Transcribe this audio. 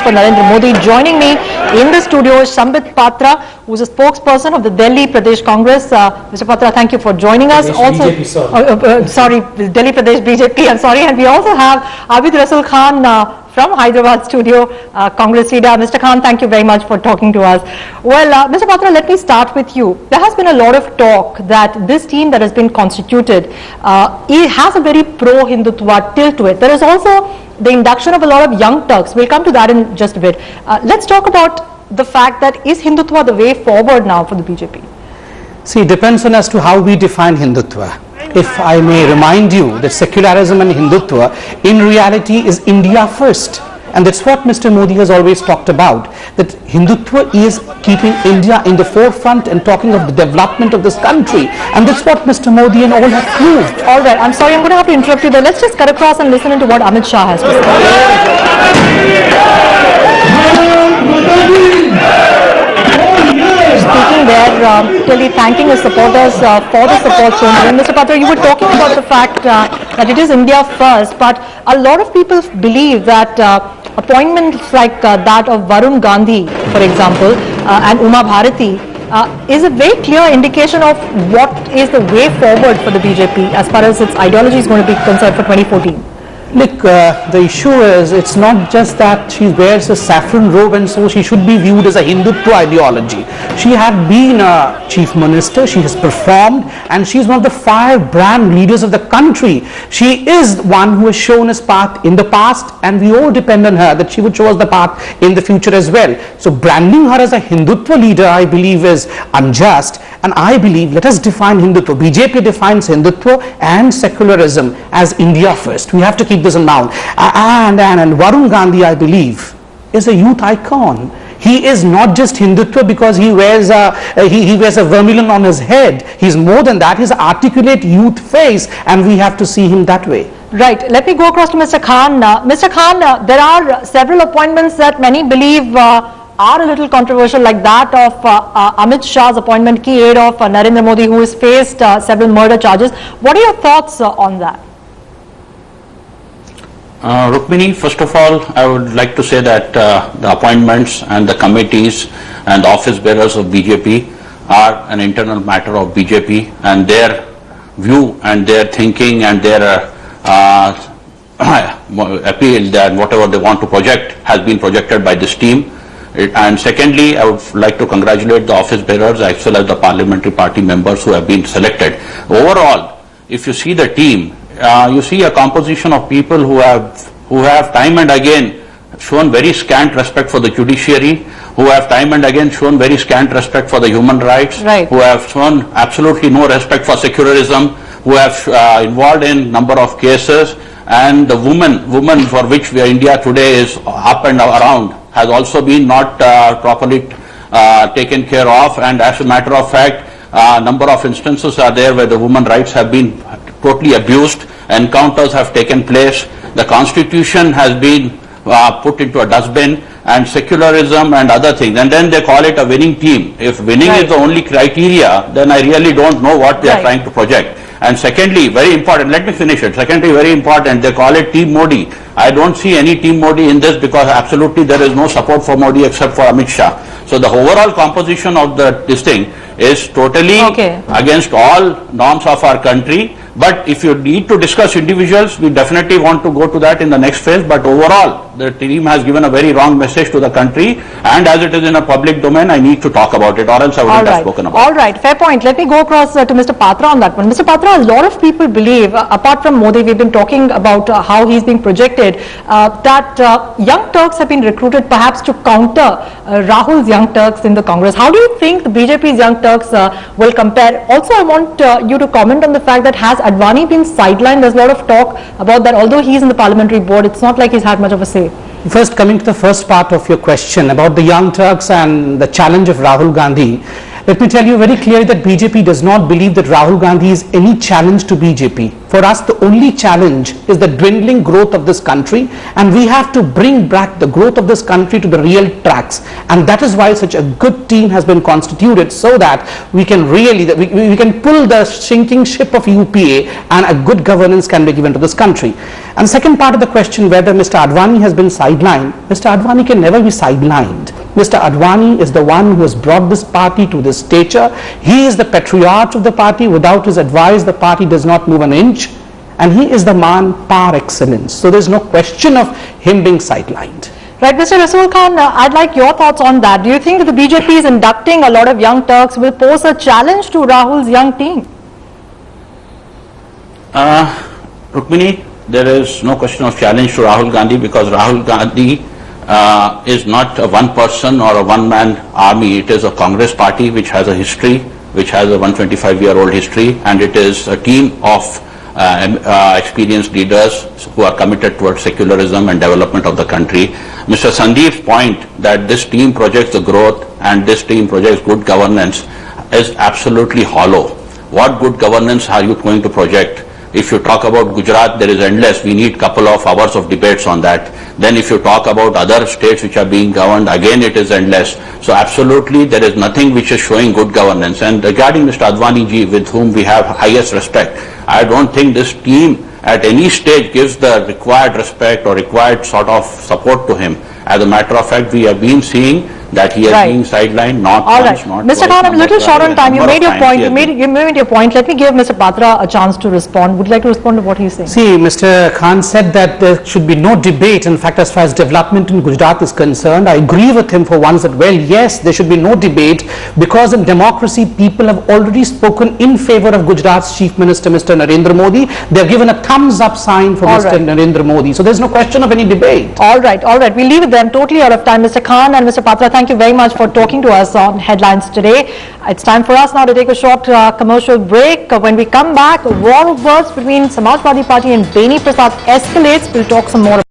for Narendra Modi. Joining me in the studio is Sambit Patra, who is a spokesperson of the Delhi Pradesh Congress. Mr. Patra, thank you for joining us. BJP, sorry, Delhi Pradesh BJP, I'm sorry. And we also have Abid Rasul Khan from Hyderabad studio, Congress leader. Mr. Khan, thank you very much for talking to us. Well, Mr. Patra, let me start with you. There has been a lot of talk that this team that has been constituted it has a very pro-Hindutva tilt to it. There is also the induction of a lot of young Turks. We'll come to that in just a bit. Let's talk about the fact that is Hindutva the way forward now for the BJP? See, it depends on as to how we define Hindutva. If I may remind you that secularism and Hindutva in reality is India first. And that's what Mr. Modi has always talked about, that Hindutva is keeping India in the forefront and talking of the development of this country. And that's what Mr. Modi and all have proved. All right, I'm sorry, I'm going to have to interrupt you there. Let's just cut across and listen to what Amit Shah has to say. Speaking there, clearly thanking his supporters for the support shown. And Mr. Patra, you were talking about the fact that it is India first, but a lot of people believe that appointments like that of Varun Gandhi, for example, and Uma Bharati is a very clear indication of what is the way forward for the BJP as far as its ideology is going to be concerned for 2014. Look, the issue is, it's not just that she wears a saffron robe and so she should be viewed as a Hindutva ideology. She had been a chief minister, she has performed, and she's one of the firebrand leaders of the country. She is one who has shown us path in the past, and we all depend on her that she would show us the path in the future as well. So branding her as a Hindutva leader, I believe, is unjust. And I believe, let us define Hindutva. BJP defines Hindutva and secularism as India first. We have to keep this in mind. And Varun Gandhi, I believe, is a youth icon. He is not just Hindutva because he wears a vermilion on his head. He's more than that. He's an articulate youth face, and we have to see him that way. Right. Let me go across to Mr. Khan. Mr. Khan, there are several appointments that many believe are a little controversial, like that of Amit Shah's appointment, key aide of Narendra Modi, who has faced several murder charges. What are your thoughts on that? Rukmini, first of all, I would like to say that the appointments and the committees and the office bearers of BJP are an internal matter of BJP, and their view and their thinking and their appeal that whatever they want to project has been projected by this team. And secondly, I would like to congratulate the office bearers as well as the parliamentary party members who have been selected. Overall, if you see the team, you see a composition of people who have time and again shown very scant respect for the judiciary, who have time and again shown very scant respect for the human rights, right, who have shown absolutely no respect for secularism, who have involved in number of cases, and the woman for which India today is up and around has also been not properly taken care of. And as a matter of fact, a number of instances are there where the women rights have been totally abused, encounters have taken place, the constitution has been put into a dustbin, and secularism and other things, and then they call it a winning team. If winning is the only criteria, then I really don't know what they are trying to project. And secondly, very important, let me finish it. Secondly, very important, they call it Team Modi. I don't see any Team Modi in this because absolutely there is no support for Modi except for Amit Shah. So the overall composition of this thing is totally against all norms of our country. But if you need to discuss individuals, we definitely want to go to that in the next phase. But overall, the team has given a very wrong message to the country, and as it is in a public domain, I need to talk about it, or else I wouldn't have spoken about it. All right, fair point. Let me go across to Mr. Patra on that one. Mr. Patra, a lot of people believe, apart from Modi, we've been talking about how he's being projected, that young Turks have been recruited perhaps to counter Rahul's young Turks in the Congress. How do you think the BJP's young Turks will compare? Also, I want you to comment on the fact that has Advani been sidelined? There's a lot of talk about that. Although he's in the parliamentary board, it's not like he's had much of a say. First, coming to the first part of your question about the young Turks and the challenge of Rahul Gandhi, Let me tell you very clearly that BJP does not believe that Rahul Gandhi is any challenge to BJP. For us, the only challenge is the dwindling growth of this country, and we have to bring back the growth of this country to the real tracks. And that is why such a good team has been constituted, so that we can really, we can pull the sinking ship of UPA and a good governance can be given to this country. And second part of the question, whether Mr. Advani has been sidelined, Mr. Advani can never be sidelined. Mr. Advani is the one who has brought this party to this stature. He is the patriarch of the party. Without his advice, the party does not move an inch. And he is the man par excellence. So there's no question of him being sidelined. Right, Mr. Rasool Khan, I'd like your thoughts on that. Do you think that the BJP is inducting a lot of young Turks will pose a challenge to Rahul's young team? Rukmini, there is no question of challenge to Rahul Gandhi, because Rahul Gandhi is not a one person or a one man army. It is a Congress party which has a history, which has a 125-year-old history, and it is a team of experienced leaders who are committed towards secularism and development of the country. Mr. Sandeep's point that this team projects the growth and this team projects good governance is absolutely hollow. What good governance are you going to project? If you talk about Gujarat, there is endless. We need couple of hours of debates on that. Then if you talk about other states which are being governed, again it is endless. So absolutely there is nothing which is showing good governance. And regarding Mr. Advani ji, with whom we have highest respect, I don't think this team at any stage gives the required respect or required sort of support to him. As a matter of fact, we have been seeing that he has been sidelined, not once, not Mr. twice. Khan, I'm a little short on time. You made your point. You made your point. Let me give Mr. Patra a chance to respond. Would you like to respond to what he's saying? See, Mr. Khan said that there should be no debate. In fact, as far as development in Gujarat is concerned, I agree with him for once that, well, yes, there should be no debate, because in democracy, people have already spoken in favor of Gujarat's Chief Minister, Mr. Narendra Modi. They have given a thumbs up sign for Mr. Narendra Modi. So there's no question of any debate. All right. We'll leave it there. I'm totally out of time. Mr. Khan and Mr. Patra, thank you very much for talking to us on Headlines today. It's time for us now to take a short commercial break. When we come back, a war of words between Samajwadi Party and Beni Prasad escalates. We'll talk some more.